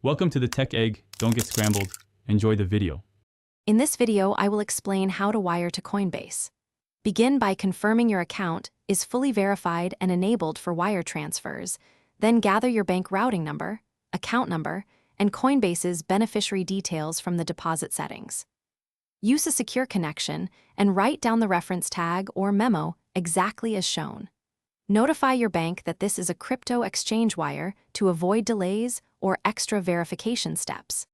Welcome to the Tech Egg. Don't get scrambled. Enjoy the video. In this video, I will explain how to wire to Coinbase. Begin by confirming your account is fully verified and enabled for wire transfers. Then gather your bank routing number, account number, and Coinbase's beneficiary details from the deposit settings. Use a secure connection and write down the reference tag or memo exactly as shown. Notify your bank that this is a crypto exchange wire to avoid delays or extra verification steps.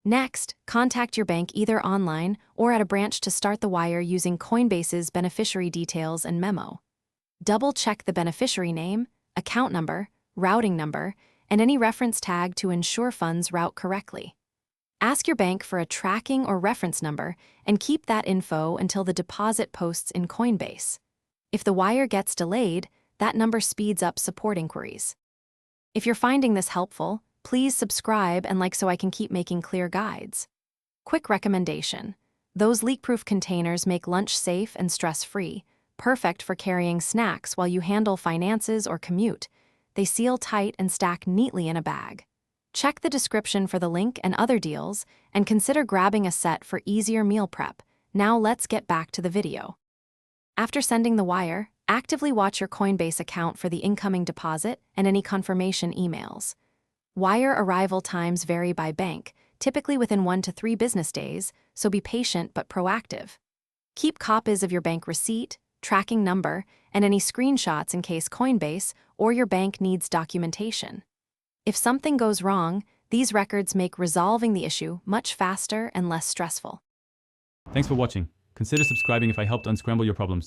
Next, contact your bank either online or at a branch to start the wire using Coinbase's beneficiary details and memo. Double-check the beneficiary name, account number, routing number, and any reference tag to ensure funds route correctly. Ask your bank for a tracking or reference number and keep that info until the deposit posts in Coinbase. If the wire gets delayed, that number speeds up support inquiries. If you're finding this helpful, please subscribe and like so I can keep making clear guides. Quick recommendation: those leak-proof containers make lunch safe and stress-free, perfect for carrying snacks while you handle finances or commute. They seal tight and stack neatly in a bag. Check the description for the link and other deals, and consider grabbing a set for easier meal prep. Now let's get back to the video. After sending the wire, actively watch your Coinbase account for the incoming deposit and any confirmation emails. Wire arrival times vary by bank, typically within 1 to 3 business days, so be patient but proactive. Keep copies of your bank receipt, tracking number, and any screenshots in case Coinbase or your bank needs documentation. If something goes wrong, these records make resolving the issue much faster and less stressful. Thanks for watching. Consider subscribing if I helped unscramble your problems.